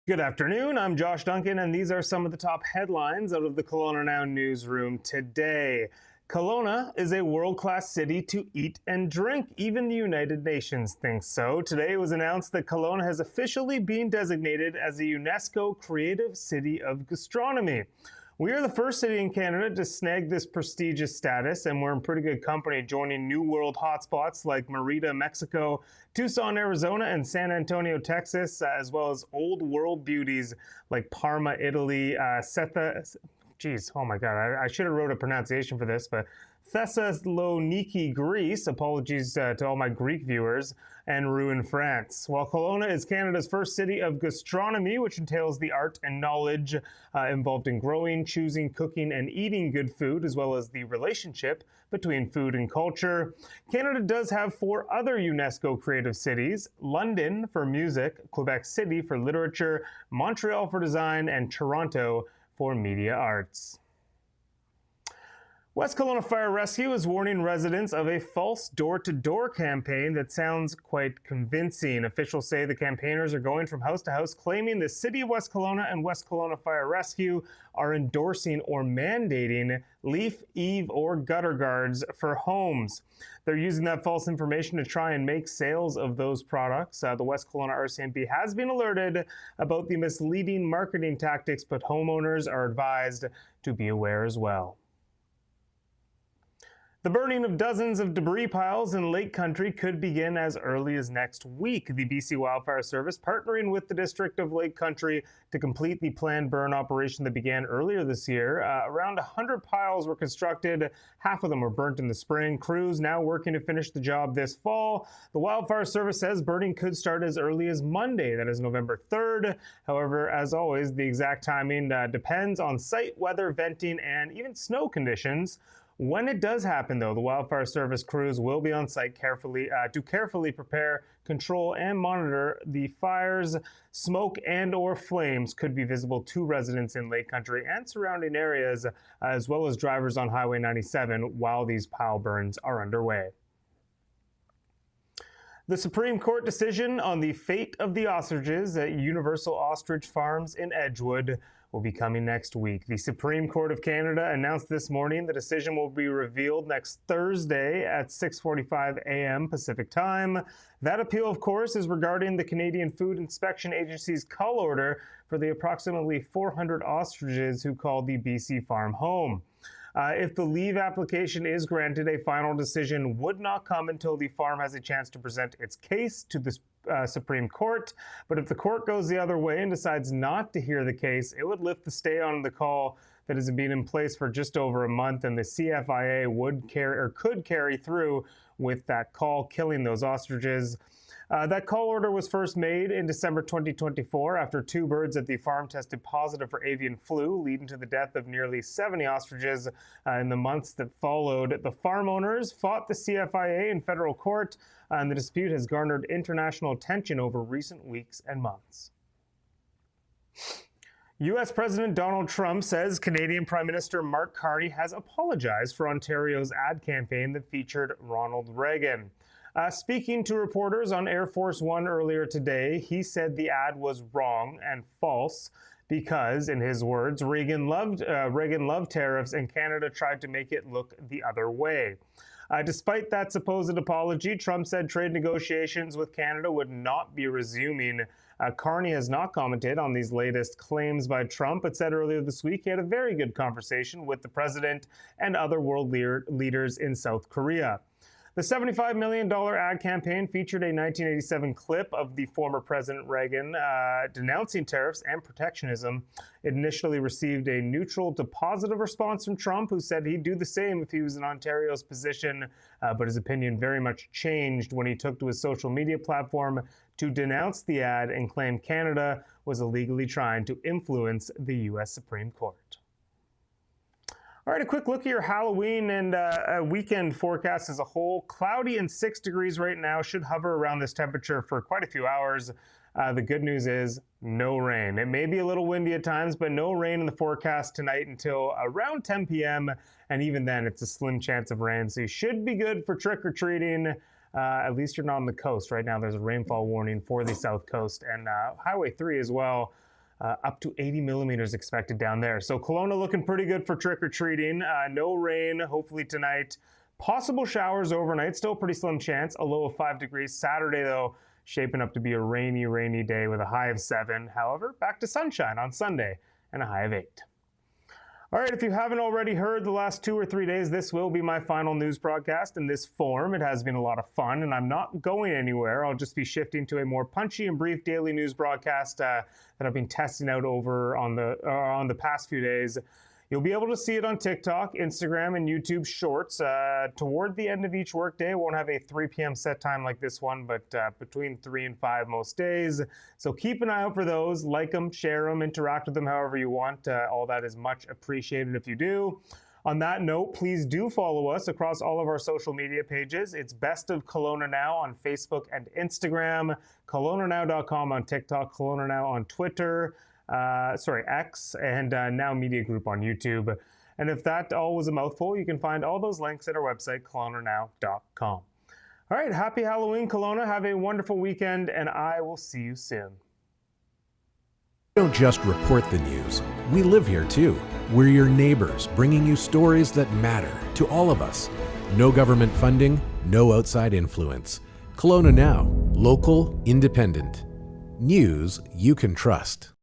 Good afternoon, I'm Josh Duncan, and these are some of the top headlines out of the KelownaNow newsroom today. Kelowna is a world-class city to eat and drink. Even the United Nations thinks so. Today it was announced that Kelowna has officially been designated as a UNESCO Creative City of Gastronomy. We are the first city in Canada to snag this prestigious status, and we're in pretty good company, joining New World hotspots like Merida, Mexico, Tucson, Arizona, and San Antonio, Texas, as well as old world beauties like Parma, Italy, oh my God, I should have wrote a pronunciation for this, but Thessaloniki, Greece, apologies to all my Greek viewers, and Rouen, France. While Kelowna is Canada's first city of gastronomy, which entails the art and knowledge involved in growing, choosing, cooking, and eating good food, as well as the relationship between food and culture, Canada does have 4 other UNESCO creative cities: London for music, Quebec City for literature, Montreal for design, and Toronto for media arts. West Kelowna Fire Rescue is warning residents of a false door-to-door campaign that sounds quite convincing. Officials say the campaigners are going from house to house claiming the City of West Kelowna and West Kelowna Fire Rescue are endorsing or mandating leaf, eave, or gutter guards for homes. They're using that false information to try and make sales of those products. The West Kelowna RCMP has been alerted about the misleading marketing tactics, but homeowners are advised to be aware as well. The burning of dozens of debris piles in Lake Country could begin as early as next week. The BC Wildfire Service partnering with the District of Lake Country to complete the planned burn operation that began earlier this year. Around 100 piles were constructed. Half of them were burnt in the spring. Crews now working to finish the job this fall. The Wildfire Service says burning could start as early as Monday, that is November 3rd. However, as always, the exact timing depends on site weather, venting, and even snow conditions. When it does happen, though, the Wildfire Service crews will be on site to carefully prepare, control, and monitor the fires. Smoke and or flames could be visible to residents in Lake Country and surrounding areas, as well as drivers on Highway 97 while these pile burns are underway. The Supreme Court decision on the fate of the ostriches at Universal Ostrich Farms in Edgewood will be coming next week. The Supreme Court of Canada announced this morning the decision will be revealed next Thursday at 6:45 a.m. Pacific time. That appeal, of course, is regarding the Canadian Food Inspection Agency's cull order for the approximately 400 ostriches who called the BC farm home. If the leave application is granted, a final decision would not come until the farm has a chance to present its case to the Supreme Court. But if the court goes the other way and decides not to hear the case, it would lift the stay on the call that has been in place for just over a month, and the CFIA could carry through with that call, killing those ostriches. That call order was first made in December 2024 after 2 birds at the farm tested positive for avian flu, leading to the death of nearly 70 ostriches in the months that followed. The farm owners fought the CFIA in federal court, and the dispute has garnered international attention over recent weeks and months. U.S. President Donald Trump says Canadian Prime Minister Mark Carney has apologized for Ontario's ad campaign that featured Ronald Reagan. Speaking to reporters on Air Force One earlier today, he said the ad was wrong and false because, in his words, Reagan loved tariffs and Canada tried to make it look the other way. Despite that supposed apology, Trump said trade negotiations with Canada would not be resuming. Carney has not commented on these latest claims by Trump, but said earlier this week he had a very good conversation with the president and other world leaders in South Korea. The $75 million ad campaign featured a 1987 clip of the former President Reagan denouncing tariffs and protectionism. It initially received a neutral to positive response from Trump, who said he'd do the same if he was in Ontario's position, but his opinion very much changed when he took to his social media platform to denounce the ad and claim Canada was illegally trying to influence the U.S. Supreme Court. All right, a quick look at your Halloween and weekend forecast as a whole. Cloudy and 6 degrees right now, should hover around this temperature for quite a few hours. The good news is no rain. It may be a little windy at times, but no rain in the forecast tonight until around 10 p.m. And even then, it's a slim chance of rain. So you should be good for trick-or-treating. At least you're not on the coast. Right now, there's a rainfall warning for the South Coast and Highway 3 as well. up to 80 millimeters expected down there. So Kelowna looking pretty good for trick-or-treating. No rain, hopefully tonight. Possible showers overnight, still a pretty slim chance, a low of 5 degrees. Saturday, though, shaping up to be a rainy day with a high of 7. However, back to sunshine on Sunday and a high of 8. All right, if you haven't already heard the last 2 or 3 days, this will be my final news broadcast in this form. It has been a lot of fun, and I'm not going anywhere. I'll just be shifting to a more punchy and brief daily news broadcast that I've been testing out over on the past few days. You'll be able to see it on TikTok, Instagram, and YouTube Shorts. Toward the end of each workday, I won't have a 3 p.m. set time like this one, but between 3 and 5 most days. So keep an eye out for those. Like them, share them, interact with them however you want. All that is much appreciated if you do. On that note, please do follow us across all of our social media pages. It's Best of Kelowna Now on Facebook and Instagram, KelownaNow.com on TikTok, KelownaNow on Twitter, X, and Now Media Group on YouTube. And if that all was a mouthful, you can find all those links at our website, KelownaNow.com. All right, happy Halloween, Kelowna. Have a wonderful weekend, and I will see you soon. We don't just report the news. We live here too. We're your neighbors, bringing you stories that matter to all of us. No government funding, no outside influence. Kelowna Now, local, independent. News you can trust.